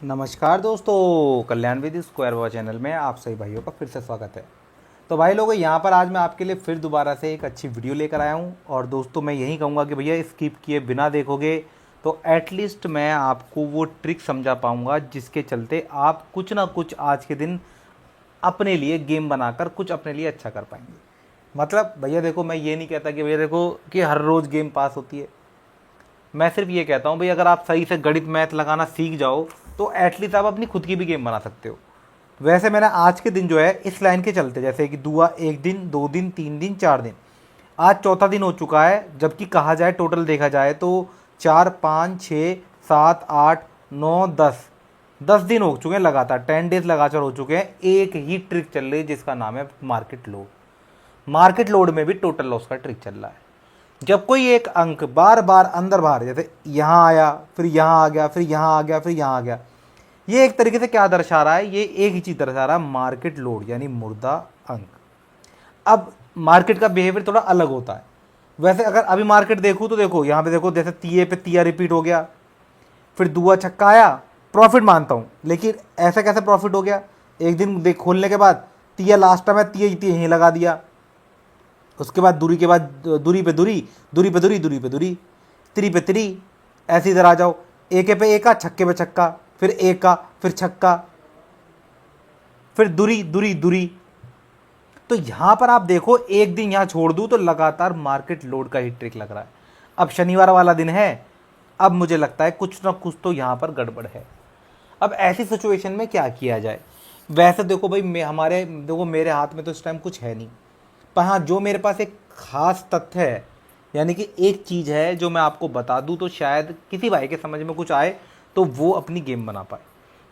नमस्कार दोस्तों, कल्याण with square वा चैनल में आप सभी भाइयों का फिर से स्वागत है। तो भाई लोगों, यहाँ पर आज मैं आपके लिए फिर दोबारा से एक अच्छी वीडियो लेकर आया हूँ। और दोस्तों मैं यही कहूँगा कि भैया स्किप किए बिना देखोगे तो एटलीस्ट मैं आपको वो ट्रिक समझा पाऊँगा जिसके चलते आप कुछ ना कुछ आज के दिन अपने लिए गेम बनाकर कुछ अपने लिए अच्छा कर पाएंगे। मतलब भैया देखो, मैं ये नहीं कहता कि भैया देखो कि हर रोज़ गेम पास होती है। मैं सिर्फ ये कहता हूँ भाई, अगर आप सही से गणित मैथ लगाना सीख जाओ तो एटलीस्ट आप अपनी खुद की भी गेम बना सकते हो। वैसे मैंने आज के दिन जो है इस लाइन के चलते, जैसे कि दुआ 1 दिन 2 दिन 3 दिन 4 दिन, आज चौथा दिन हो चुका है। जबकि कहा जाए टोटल देखा जाए तो 4 5 6 7 8 9 10 10 दिन हो चुके हैं लगातार, 10 डेज लगातार हो चुके हैं। एक ही ट्रिक चल रही है जिसका नाम है मार्केट लोड। मार्केट लोड में भी टोटल लॉस का ट्रिक चल रहा है। जब कोई एक अंक बार बार अंदर बाहर, जैसे यहाँ आया फिर यहाँ आ गया फिर यहाँ आ गया फिर यहाँ आ गया, ये एक तरीके से क्या दर्शा रहा है? ये एक ही चीज़ दर्शा रहा है, मार्केट लोड यानी मुर्दा अंक। अब मार्केट का बिहेवियर थोड़ा अलग होता है। वैसे अगर अभी मार्केट देखूँ तो देखो यहाँ पे, देखो जैसे तीये पे तीया रिपीट हो गया, फिर दुआ छक्का आया, प्रॉफिट मानता हूँ। लेकिन ऐसा कैसे प्रॉफिट हो गया? एक दिन देख खोलने के बाद तीया लास्ट टाइम है, तीये यहीं लगा दिया। उसके बाद दूरी के बाद दूरी पे दूरी, दूरी पे दूरी, दूरी पे दूरी, त्री पे त्री, ऐसे इधर आ जाओ। एक पे एक का, छक्के पे छक्का, फिर एक का, फिर छक्का, फिर दूरी दूरी दूरी। तो यहां पर आप देखो, एक दिन यहां छोड़ दूं तो लगातार मार्केट लोड का ही ट्रिक लग रहा है। अब शनिवार वाला दिन है, अब मुझे लगता है कुछ ना कुछ तो यहां पर गड़बड़ है। अब ऐसी सिचुएशन में क्या किया जाए? वैसे देखो भाई, हमारे देखो मेरे हाथ में तो इस टाइम कुछ है नहीं, पर हाँ जो मेरे पास एक खास तथ्य है, यानी कि एक चीज़ है जो मैं आपको बता दूं तो शायद किसी भाई के समझ में कुछ आए तो वो अपनी गेम बना पाए।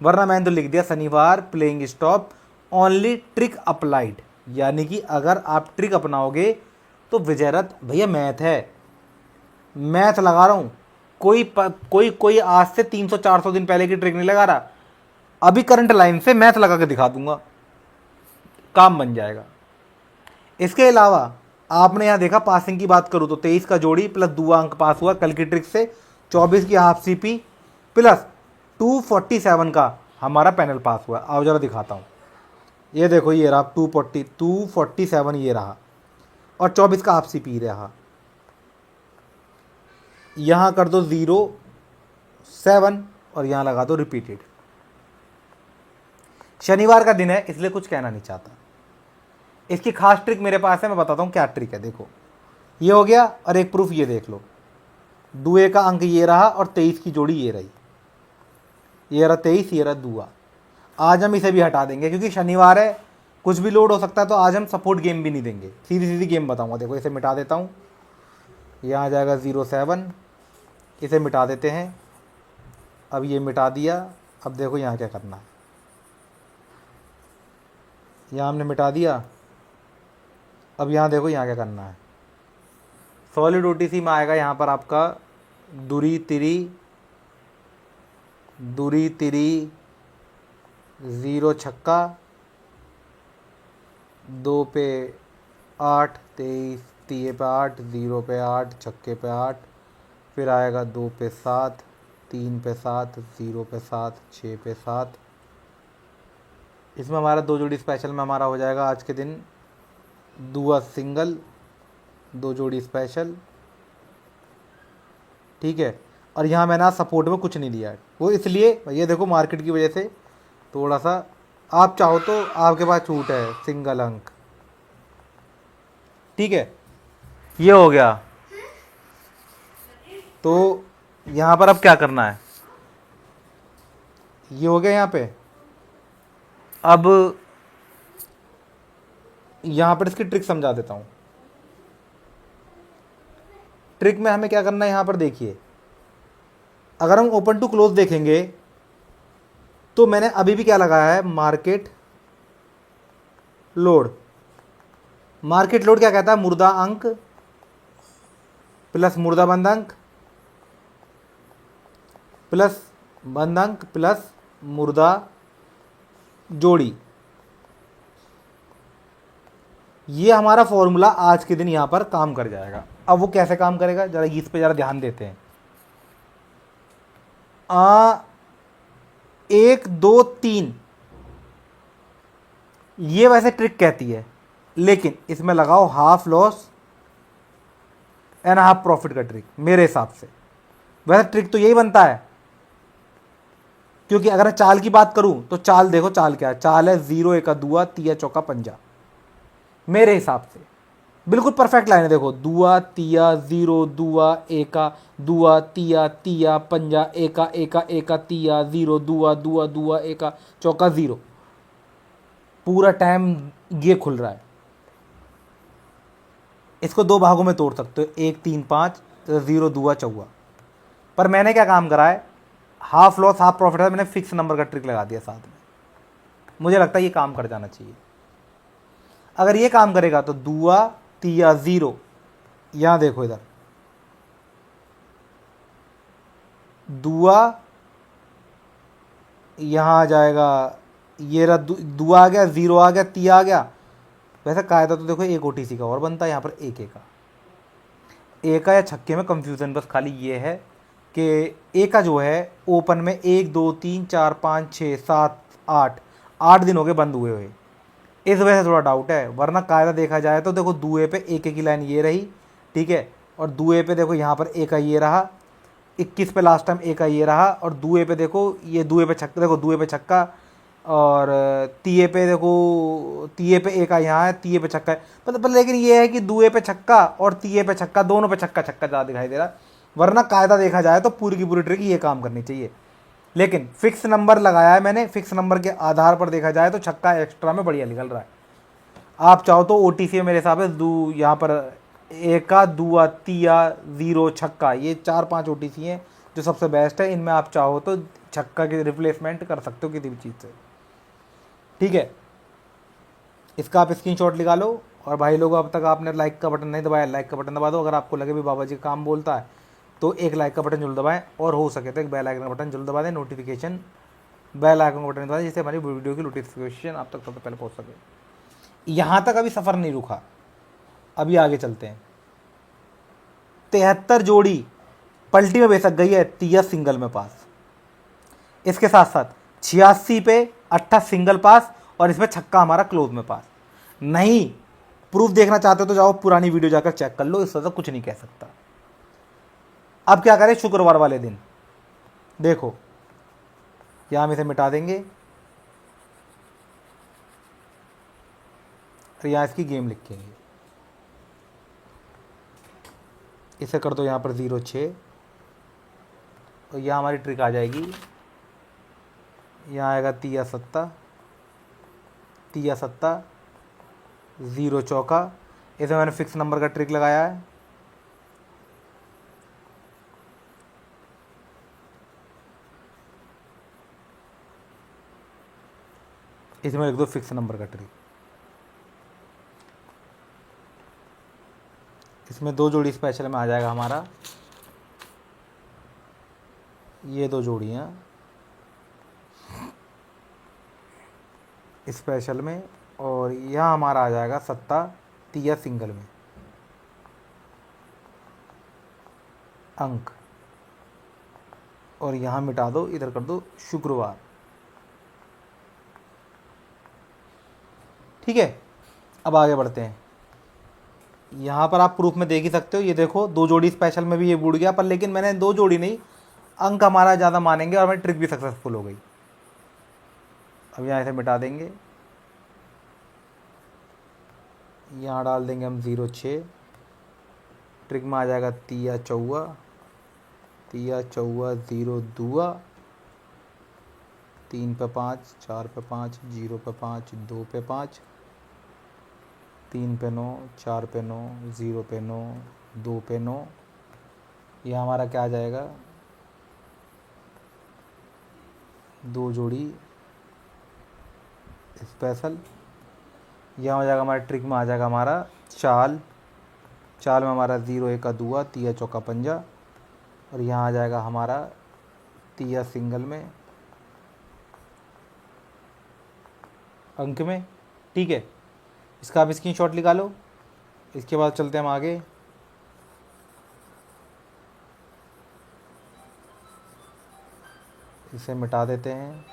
वरना मैंने तो लिख दिया शनिवार playing stop, only trick applied. यानी कि अगर आप ट्रिक अपनाओगे तो विजयरथ भैया मैथ है, मैथ लगा रहा हूँ। कोई आज से 300 400 दिन पहले की ट्रिक नहीं लगा रहा। अभी करंट लाइन से मैथ लगा के दिखा दूंगा, काम बन जाएगा। इसके अलावा आपने यहाँ देखा, पासिंग की बात करूँ तो 23 का जोड़ी प्लस दुआ अंक पास हुआ कल की ट्रिक से, 24 की हाफ सीपी प्लस 247 का हमारा पैनल पास हुआ। आओ जरा दिखाता हूँ। ये देखो, ये रहा 247, ये रहा, और 24 का हाफ सीपी रहा। यहाँ कर दो 0 7 और यहाँ लगा दो रिपीटेड। शनिवार का दिन है इसलिए कुछ कहना नहीं चाहता। इसकी खास ट्रिक मेरे पास है, मैं बताता हूँ क्या ट्रिक है। देखो ये हो गया, और एक प्रूफ ये देख लो, दुए का अंक ये रहा और 23 की जोड़ी ये रही। ये रहा 23, ये रहा दुआ। आज हम इसे भी हटा देंगे क्योंकि शनिवार है, कुछ भी लोड हो सकता है। तो आज हम सपोर्ट गेम भी नहीं देंगे, सीधी सीधी गेम बताऊंगा। देखो इसे मिटा देता हूँ, यहाँ आ जाएगा 0 7, इसे मिटा देते हैं। अब ये मिटा दिया। अब देखो यहाँ क्या करना है, यहाँ हमने मिटा दिया। अब यहाँ देखो यहाँ क्या करना है। सॉलिड ओटीसी में आएगा यहाँ पर आपका दूरी तिरी, दूरी तिरी, 0 छक्का, 2 पे 8, 23, तीये पे 8, 0 पे 8, छक्के पे 8, फिर आएगा 2 पे 7, 3 पे 7, 0 पे 7, 6 पे 7। इसमें हमारा 2 जोड़ी स्पेशल में हमारा हो जाएगा आज के दिन दुआ सिंगल, 2 जोड़ी स्पेशल, ठीक है। और यहाँ मैंने आज सपोर्ट में कुछ नहीं लिया है, वो इसलिए ये देखो मार्केट की वजह से थोड़ा सा, आप चाहो तो आपके पास छूट है सिंगल अंक, ठीक है। ये हो गया। तो यहाँ पर अब क्या करना है? ये हो गया यहाँ पे। अब यहाँ पर इसकी ट्रिक समझा देता हूँ। ट्रिक में हमें क्या करना है, यहाँ पर देखिए, अगर हम ओपन टू क्लोज देखेंगे तो मैंने अभी भी क्या लगाया है, मार्केट लोड। मार्केट लोड क्या कहता है? मुर्दा अंक प्लस मुर्दा बंद अंक प्लस बंद अंक प्लस मुर्दा जोड़ी। ये हमारा फॉर्मूला आज के दिन यहां पर काम कर जाएगा। अब वो कैसे काम करेगा, जरा इस पे जरा ध्यान देते हैं। 1 2 3, ये वैसे ट्रिक कहती है, लेकिन इसमें लगाओ half loss and half profit का ट्रिक मेरे हिसाब से। वैसे ट्रिक तो यही बनता है, क्योंकि अगर मैं चाल की बात करूं तो चाल देखो, चाल क्या है, चाल है 0 1 दुआ, तिया चौका पंजा। मेरे हिसाब से बिल्कुल परफेक्ट लाइन है। देखो दुआ तिया 0 दुआ एका दुआ तिया तिया पंजा एका एका एका तिया 0 दुआ दुआ दुआ एका चौका 0, पूरा टाइम ये खुल रहा है। इसको दो भागों में तोड़ सकते हो, 1 3 5 0 दुआ चौवा। पर मैंने क्या काम करा है, हाफ लॉस हाफ प्रॉफिट है, मैंने फिक्स नंबर का ट्रिक लगा दिया साथ में। मुझे लगता है ये काम कर जाना चाहिए। अगर ये काम करेगा तो दुआ तिया 0, यहां देखो इधर दुआ, यहां आ जाएगा, ये रहा दुआ आ गया, 0 आ गया, तिया आ गया। वैसे कायदा तो देखो एक ओटीसी का और बनता है, यहाँ पर एक का एक या छक्के में कंफ्यूजन बस खाली ये है कि ए का जो है ओपन में 1 2 3 4 5 6 7 8 दिन हो गए बंद हुए हुए, इस वजह से थोड़ा डाउट है। वरना कायदा देखा जाए तो देखो दुए पे एक की लाइन ये रही, ठीक है, और दुए पे देखो यहाँ पर एक का ये रहा, 21 पे लास्ट टाइम एक का ये रहा, और दुए पे देखो ये दुए पे छक्का, देखो दुए पे छक्का, और तिये पे देखो, तिये पे एक का यहाँ है, तिये पे छक्का है, मतलब लेकिन ये है कि दुए पे छक्का और तिये पे छक्का, दोनों पे छक्का छक्का ज़्यादा दिखाई दे रहा। वरना कायदा देखा जाए तो पूरी की पूरी ट्रिक ये काम करनी चाहिए। लेकिन फिक्स नंबर लगाया है मैंने, फिक्स नंबर के आधार पर देखा जाए तो छक्का एक्स्ट्रा में बढ़िया निकल रहा है। आप चाहो तो ओटीसी में मेरे हिसाब से यहाँ पर एका दुआ तिया 0 छक्का, ये 4 5 ओटीसी हैं जो सबसे बेस्ट है। इनमें आप चाहो तो छक्का की रिप्लेसमेंट कर सकते हो किसी भी चीज़ से, ठीक है। इसका आप स्क्रीनशॉट निकालो। और भाई लोगों, अब तक आपने लाइक का बटन नहीं दबाया, लाइक का बटन दबा दो। अगर आपको लगे भी बाबा जी काम बोलता है तो एक लाइक का बटन जरूर दबाएं, और हो सके तो एक बेल आइकन का बटन जरूर दबा दें, नोटिफिकेशन बेल आइकन का बटन दबा दें, जिससे हमारी वीडियो की नोटिफिकेशन आप तक सबसे पहले पहुंच सके। यहाँ तक अभी सफ़र नहीं रुका, अभी आगे चलते हैं। 73 जोड़ी पलटी में बेसक गई है, तिया सिंगल में पास। इसके साथ साथ 86 पे 8 सिंगल पास, और इसमें छक्का हमारा क्लोज में पास। नहीं प्रूफ देखना चाहते हो तो जाओ पुरानी वीडियो जाकर चेक कर लो, इससे तो कुछ नहीं कह सकता। अब क्या करें, शुक्रवार वाले दिन देखो, यहां हम इसे मिटा देंगे, तो यहां इसकी गेम लिखेंगे, इसे कर दो यहां पर 0 6, और यहां हमारी ट्रिक आ जाएगी। यहाँ आएगा तिया सत्ता 0 चौका। इसे मैंने फिक्स नंबर का ट्रिक लगाया है। इसमें लिख दो फिक्स नंबर का ट्रिक। इसमें 2 जोड़ी स्पेशल में आ जाएगा हमारा, ये 2 जोड़ियाँ स्पेशल में, और यहाँ हमारा आ जाएगा सत्ता तिया सिंगल में अंक, और यहाँ मिटा दो, इधर कर दो शुक्रवार, ठीक है। अब आगे बढ़ते हैं। यहाँ पर आप प्रूफ में देख ही सकते हो, ये देखो 2 जोड़ी स्पेशल में भी ये बुड़ गया, पर लेकिन मैंने 2 जोड़ी नहीं, अंक हमारा ज़्यादा मानेंगे और हमारी ट्रिक भी सक्सेसफुल हो गई। अब यहाँ इसे मिटा देंगे, यहाँ डाल देंगे हम 0 6, ट्रिक में आ जाएगा तिया चौवा 0 दुआ, 3 पे 5 4 पे 5 0 पे 5 2 पे 5 3 पे 9 4 पे 9 0 पे 9 2 पे 9। यह हमारा क्या आ जाएगा, 2 जोड़ी स्पेशल। यह हो जाएगा हमारे ट्रिक में आ जाएगा हमारा चाल में हमारा 0 1 दुआ तिया चौका पंजा, और यहाँ आ जाएगा हमारा तिया सिंगल में अंक में, ठीक है। इसका आप स्क्रीनशॉट निकालो। इसके बाद चलते हैं हम आगे। इसे मिटा देते हैं।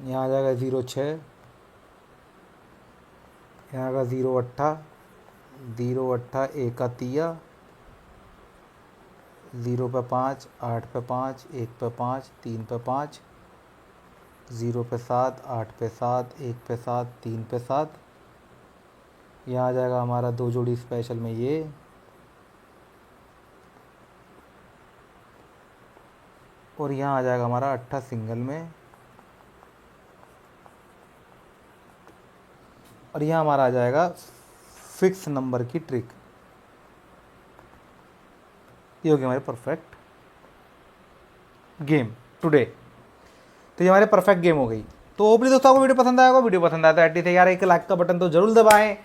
यहाँ आ जाएगा 0 6, यहाँ का 0 8, 0 8 1 का तिया, 0 पे 5, 8 पे 5, 1 पे 5, 3 पे 5, 0 पे 7, 8 पे 7, 1 पे 7, 3 पे 7। यहाँ आ जाएगा हमारा 2 जोड़ी स्पेशल में ये, और यहाँ आ जाएगा हमारा 8 सिंगल में, और यहाँ हमारा आ जाएगा फिक्स नंबर की ट्रिक। ये हो गया हमारे परफेक्ट गेम टुडे। तो ये हमारे परफेक्ट गेम हो गई। तो होपली दोस्तों आपको वीडियो पसंद आएगा। वीडियो पसंद आया तो एटलीस्ट यार एक लाइक का बटन तो जरूर दबाएं।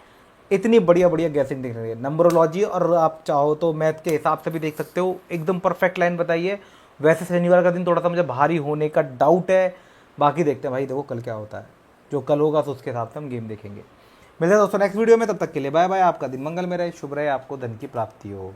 इतनी बढ़िया बढ़िया गैसिंग देख रही है, नंबरोलॉजी, और आप चाहो तो मैथ के हिसाब से भी देख सकते हो। एकदम परफेक्ट लाइन बताइए। वैसे शनिवार का दिन थोड़ा सा मुझे भारी होने का डाउट है, बाकी देखते हैं भाई, देखो कल क्या होता है। जो कल होगा तो उसके हिसाब से हम गेम देखेंगे। मिलते हैं दोस्तों नेक्स्ट वीडियो में, तब तक के लिए बाय बाय। आपका दिन मंगल में रहे, शुभ रहे, आपको धन की प्राप्ति हो।